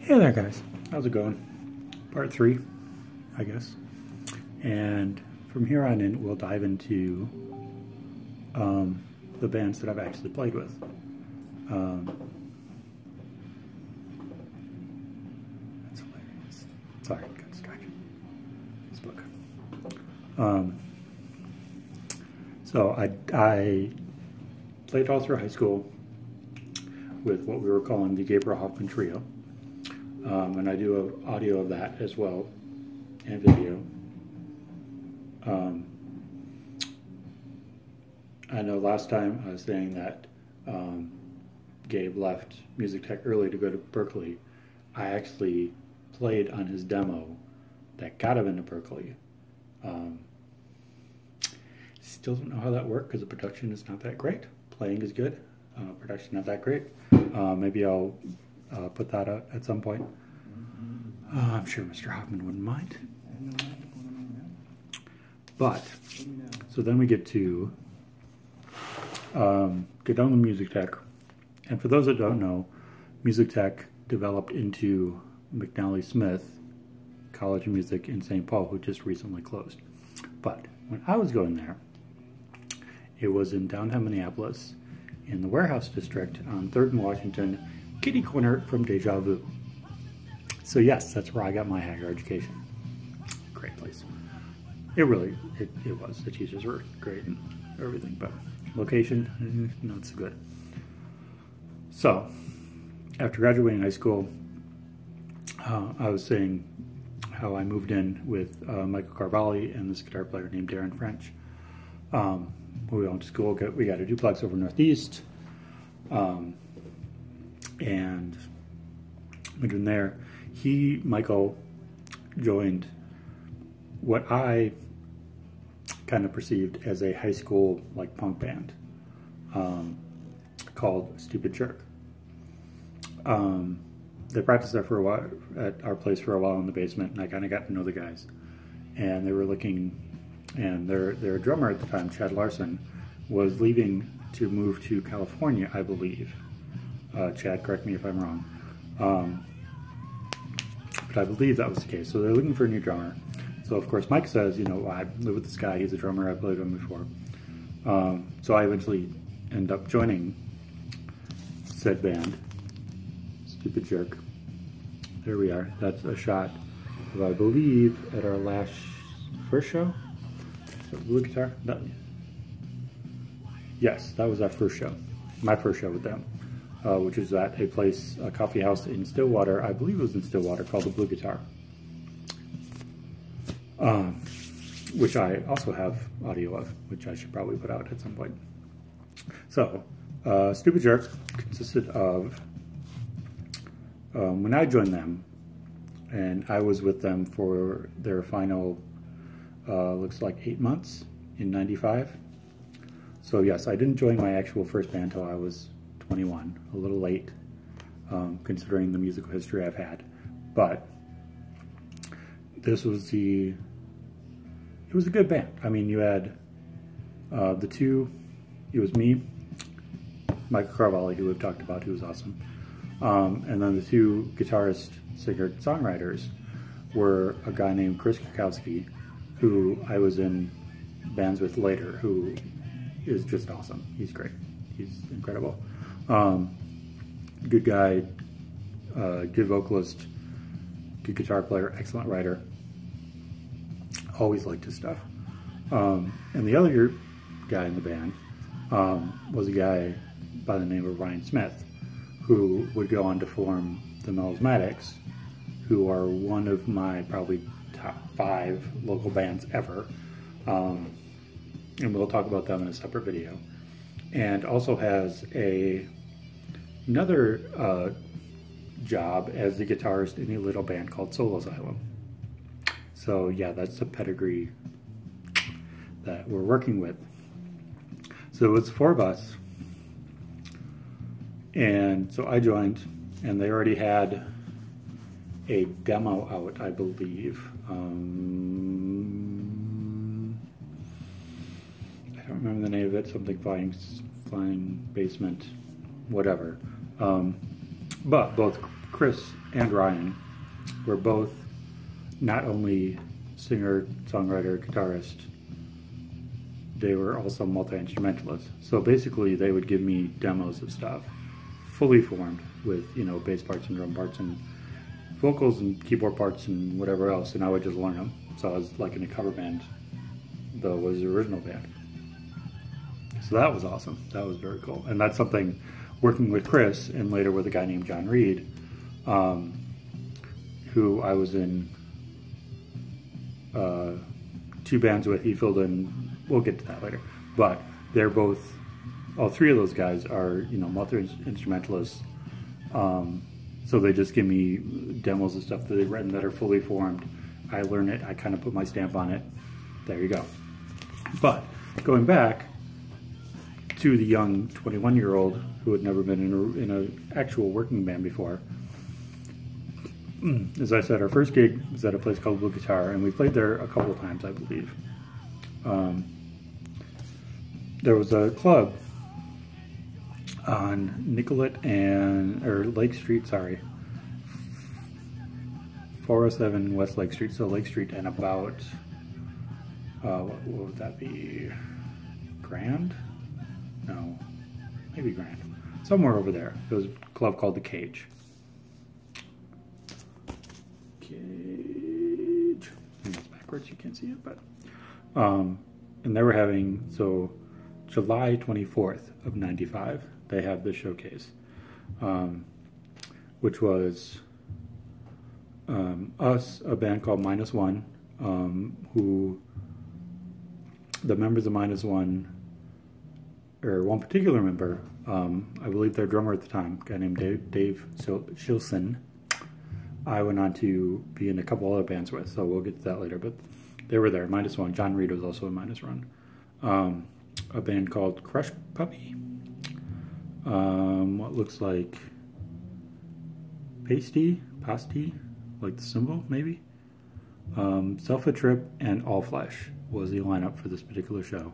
Hey there guys, how's it going? Part 3, I guess. And from here on in, we'll dive into the bands that I've actually played with. That's hilarious. Sorry, got distracted. Facebook. So I played all through high school with what we were calling the Gabriel Hoffman Trio. And I do audio of that as well, and video. I know last time I was saying that Gabe left Music Tech early to go to Berkeley. I actually played on his demo that got him into Berkeley. Still don't know how that worked because the production is not that great. Playing is good, production not that great. Maybe I'll put that out at some point. I'm sure Mr. Hoffman wouldn't mind. But, so then we get to get down to Music Tech. And for those that don't know, Music Tech developed into McNally Smith College of Music in St. Paul, who just recently closed. But when I was going there, it was in downtown Minneapolis, in the Warehouse District on 3rd and Washington, kitty corner from Deja Vu. So yes, that's where I got my Hager education. Great place. It was. The teachers were great and everything, but location, not so good. So, after graduating high school, I was saying how I moved in with Michael Carvalli and this guitar player named Darren French. We went to school, we got a duplex over Northeast, and moved in there. Michael, joined what I kind of perceived as a high school like punk band called Stupid Jerk. They practiced there for a while at our place for a while in the basement, and I kind of got to know the guys. And they were looking, and their drummer at the time, Chad Larson, was leaving to move to California, I believe. Chad, correct me if I'm wrong. But I believe that was the case. So they're looking for a new drummer. So of course Mike says, you know, I live with this guy, he's a drummer, I played with him before. So I eventually end up joining said band, Stupid Jerk. There we are. That's a shot of, I believe, at our first show? Blue Guitar? No. Yes, that was our first show. My first show with them. Which is at a coffee house in Stillwater, I believe it was in Stillwater, called the Blue Guitar. Which I also have audio of, which I should probably put out at some point. So, Stupid Jerk consisted of, when I joined them, and I was with them for their final, looks like 8 months in '95. So yes, I didn't join my actual first band until I was 21, a little late, considering the musical history I've had, but this was it was a good band. I mean, you had the two, it was me, Michael Carvalli, who we've talked about, who was awesome, and then the two guitarist, singer, songwriters were a guy named Chris Krakowski, who I was in bands with later, who is just awesome. He's great. He's incredible. Good guy, good vocalist, good guitar player, excellent writer. Always liked his stuff. And the other guy in the band was a guy by the name of Ryan Smith, who would go on to form the Melismatics, who are one of my probably top 5 local bands ever. And we'll talk about them in a separate video. And also has another job as the guitarist in a little band called Soul Asylum. So yeah, that's the pedigree that we're working with. So it was 4 of us, and so I joined, and they already had a demo out, I believe. I don't remember the name of it, something flying basement, whatever. But both Chris and Ryan were both not only singer, songwriter, guitarist, they were also multi-instrumentalists. So basically they would give me demos of stuff, fully formed with, you know, bass parts and drum parts and vocals and keyboard parts and whatever else, and I would just learn them. So I was like in a cover band, though it was the original band. So that was awesome. That was very cool. And that's something, working with Chris and later with a guy named John Reed, who I was in 2 bands with. He filled in, we'll get to that later. But they're both, all 3 of those guys are, you know, multi-instrumentalists. So they just give me demos of stuff that they've written that are fully formed. I learn it, I kind of put my stamp on it. There you go. But going back to the young 21-year-old who had never been in an actual working band before, as I said, our first gig was at a place called Blue Guitar, and we played there a couple of times, I believe. There was a club on Nicollet or Lake Street, sorry, 407 West Lake Street, so Lake Street and about, what would that be, Grand? No, maybe Grand. Somewhere over there. There was a club called The Cage. And that's backwards, you can't see it, but, and they were having, so July 24th of 95, they had this showcase, which was us, a band called Minus One, who the members of Minus One, or one particular member, I believe their drummer at the time, a guy named Dave Shilson, I went on to be in a couple other bands with, so we'll get to that later, but they were there, Minus One. John Reed was also in Minus One. A band called Crush Puppy, what looks like pasty, like the symbol, maybe. Selfa Trip and All Flesh was the lineup for this particular show.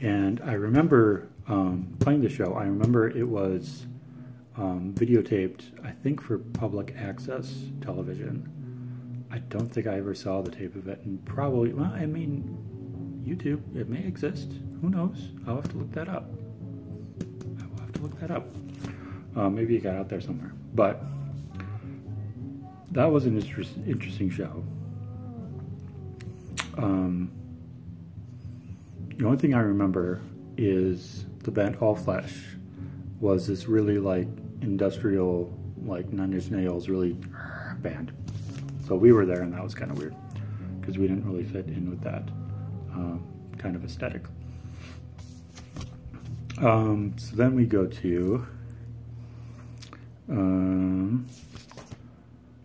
And I remember playing the show. I remember it was videotaped, I think, for public access television. I don't think I ever saw the tape of it, and probably, well, I mean, YouTube, it may exist. Who knows? I'll have to look that up. Maybe it got out there somewhere. But that was an interesting show. The only thing I remember is the band All Flesh was this really like industrial, like Nine Inch Nails, really band. So we were there, and that was kind of weird because we didn't really fit in with that kind of aesthetic. So then we go to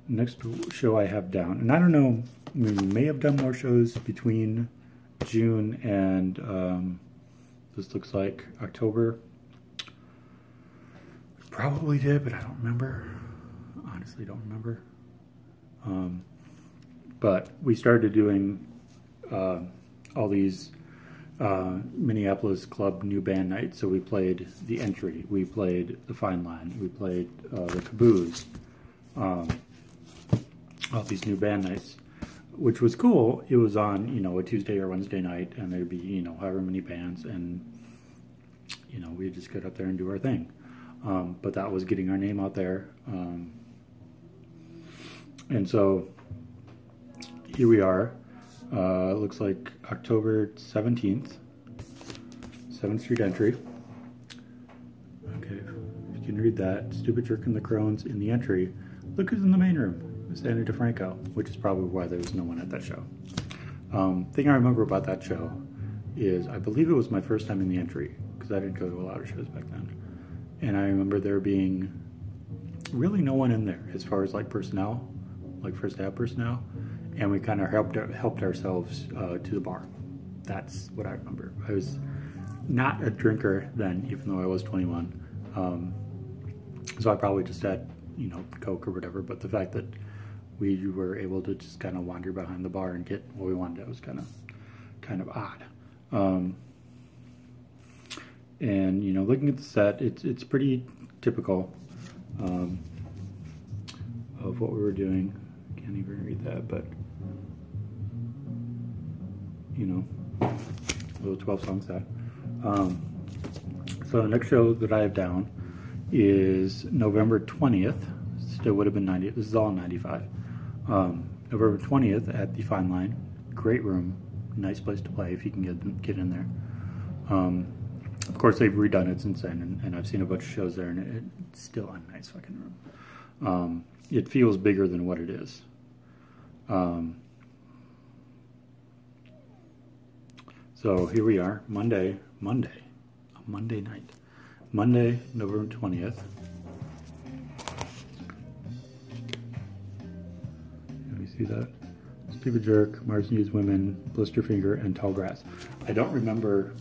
next show I have down, and I don't know, we may have done more shows between June and this looks like October. Probably did, but I don't remember. Honestly, don't remember. But we started doing all these Minneapolis club new band nights. So we played The Entry, we played The Fine Line, we played The Caboose, all these new band nights, which was cool. It was on, you know, a Tuesday or Wednesday night, and there'd be, you know, however many bands, and, you know, we'd just get up there and do our thing. But that was getting our name out there. And so here we are. It looks like October 17th, 7th Street Entry. Okay, you can read that. Stupid Jerk and the Crones in The Entry. Look who's in the main room. It's Danny DeFranco, which is probably why there was no one at that show. Thing I remember about that show is I believe it was my first time in The Entry, because I didn't go to a lot of shows back then. And I remember there being really no one in there as far as like personnel, like first app personnel, and we kind of helped ourselves to the bar. That's what I remember. I was not a drinker then, even though I was 21, so I probably just had, you know, Coke or whatever. But the fact that we were able to just kind of wander behind the bar and get what we wanted was kind of odd. And, you know, looking at the set, it's pretty typical. of what we were doing. Can't even read that, but you know, a little 12 song set. So the next show that I have down is November 20th. Still would have been 90th. This is all in 95. November 20th at the Fine Line. Great room. Nice place to play if you can get in there. Of course, they've redone it since then, and I've seen a bunch of shows there, and it's still a nice fucking room. It feels bigger than what it is. So here we are, Monday night. Monday, November 20th. Let me see that. Stupid Jerk, Mars Needs Women, Blisterfinger, and Tall Grass. I don't remember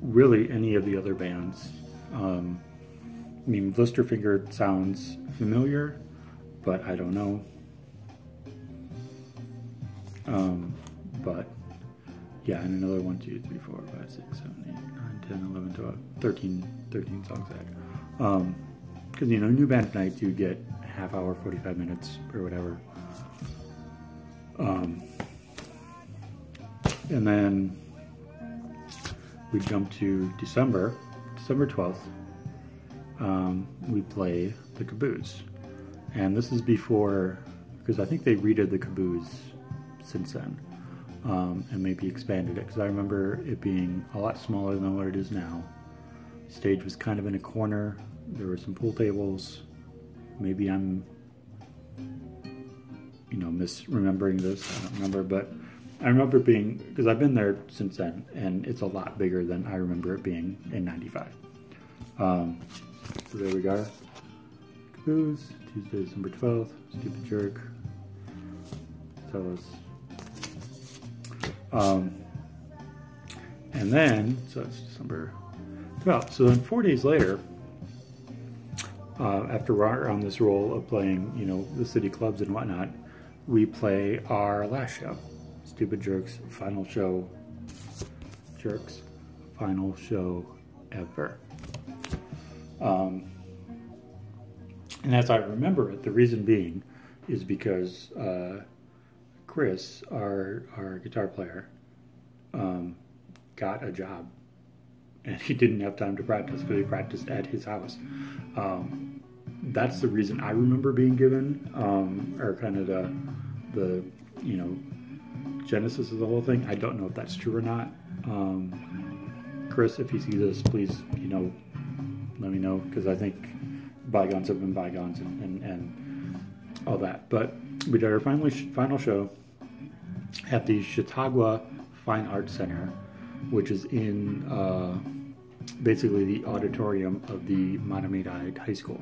really any of the other bands. I mean, Blisterfinger sounds familiar, but I don't know. But yeah, and another 1, 2, 3, 4, 5, 6, 7, 8, 9, 10, 11, 12, 13 songs added. Because, you know, new band nights, you get half hour, 45 minutes, or whatever. And then we jump to December 12th. We play the Caboose. And this is before, because I think they redid the Caboose since then. And maybe expanded it, because I remember it being a lot smaller than what it is now. Stage was kind of in a corner. There were some pool tables. Maybe I'm, you know, misremembering this. I don't remember, but I remember being, because I've been there since then, and it's a lot bigger than I remember it being in 95. So there we go. Caboose, Tuesday, December 12th. Stupid Jerk. Tell us. And then, so it's December 12th. So then 4 days later, after we're on this roll of playing, you know, the city clubs and whatnot, we play our last show, Stupid Jerk's final show, ever. And as I remember it, the reason being is because Chris, our guitar player, got a job, and he didn't have time to practice because he practiced at his house. That's the reason I remember being given, or kind of the you know, genesis of the whole thing. I don't know if that's true or not. Chris, if you see this, please, you know, let me know, because I think bygones have been bygones and all that. But we did our final show at the Chautauqua Fine Arts Center, which is in basically the auditorium of the Mahtomedi High School,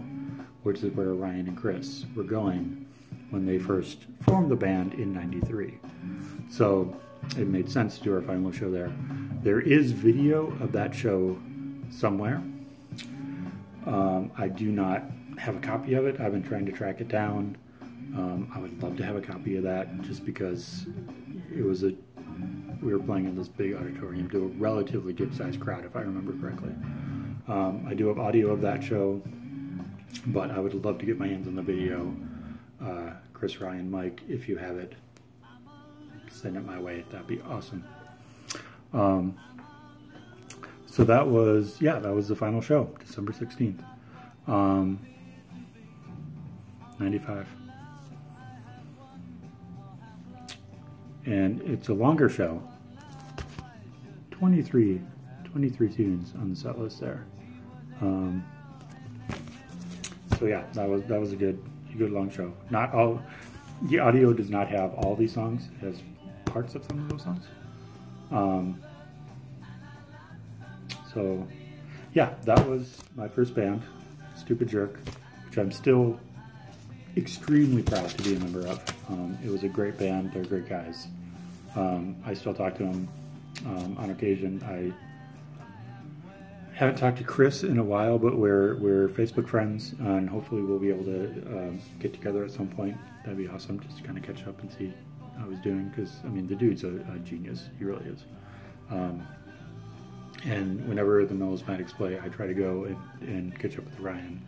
which is where Ryan and Chris were going when they first formed the band in '93. So it made sense to do our final show there. There is video of that show somewhere. I do not have a copy of it. I've been trying to track it down. I would love to have a copy of that, just because it was we were playing in this big auditorium to a relatively good sized crowd, if I remember correctly. I do have audio of that show, but I would love to get my hands on the video. Chris, Ryan, Mike, if you have it, send it my way. That'd be awesome. So that was the final show, December 16th, 95. And it's a longer show. 23 tunes on the set list there. So yeah, that was a good long show. Not all, the audio does not have all these songs. It has parts of some of those songs. So yeah, that was my first band, Stupid Jerk, which I'm still extremely proud to be a member of. It was a great band. They're great guys. I still talk to them on occasion. I haven't talked to Chris in a while, but we're Facebook friends, and hopefully we'll be able to get together at some point. That'd be awesome, just to kind of catch up and see how he's doing, because I mean, the dude's a genius. He really is. And whenever the Melismatics play, I try to go and catch up with Ryan.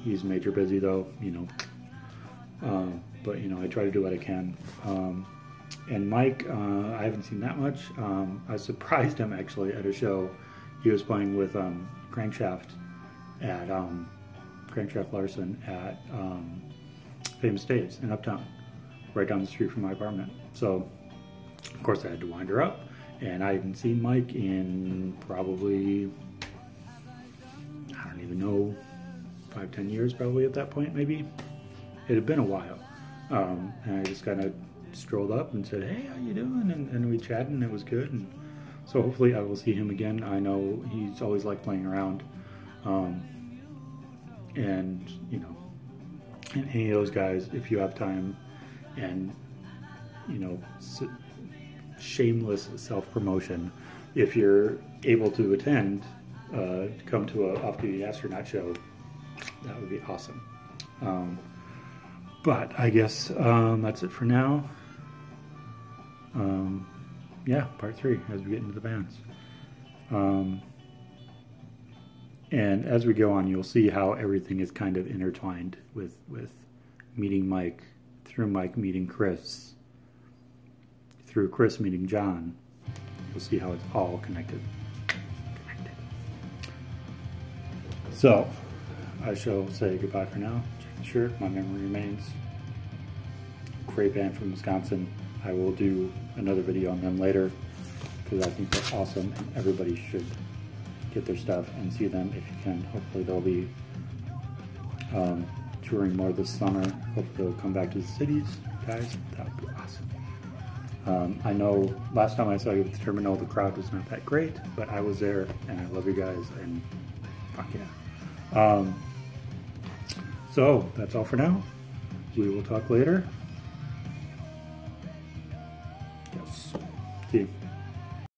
He's major busy though, you know, But you know, I try to do what I can. And Mike, I haven't seen that much. I surprised him actually at a show. He was playing with Crankshaft at Crankshaft Larson at Famous Dave's in Uptown, right down the street from my apartment. So, of course, I had to wind her up, and I hadn't seen Mike in probably, I don't even know, 5-10 years probably at that point, maybe. It had been a while. And I just kind of strolled up and said, hey, how you doing? And we chatted, and it was good. And so hopefully I will see him again. I know he's always liked playing around. And, you know, and any of those guys, if you have time and, you know, shameless self-promotion, if you're able to attend, come to a Off-Duty Astronaut show, that would be awesome. But I guess that's it for now. Yeah, part 3 as we get into the bands. And as we go on, you'll see how everything is kind of intertwined with meeting Mike, through Mike meeting Chris, through Chris meeting John. You'll see how it's all connected. So, I shall say goodbye for now. Check the shirt, My Memory Remains. Great band from Wisconsin. I will do another video on them later because I think they're awesome and everybody should get their stuff and see them if you can. Hopefully they'll be touring more this summer. Hopefully they'll come back to the cities, guys. That would be awesome. I know last time I saw you at the Terminal, the crowd was not that great, but I was there and I love you guys and fuck yeah. So that's all for now. We will talk later. Yes. See you.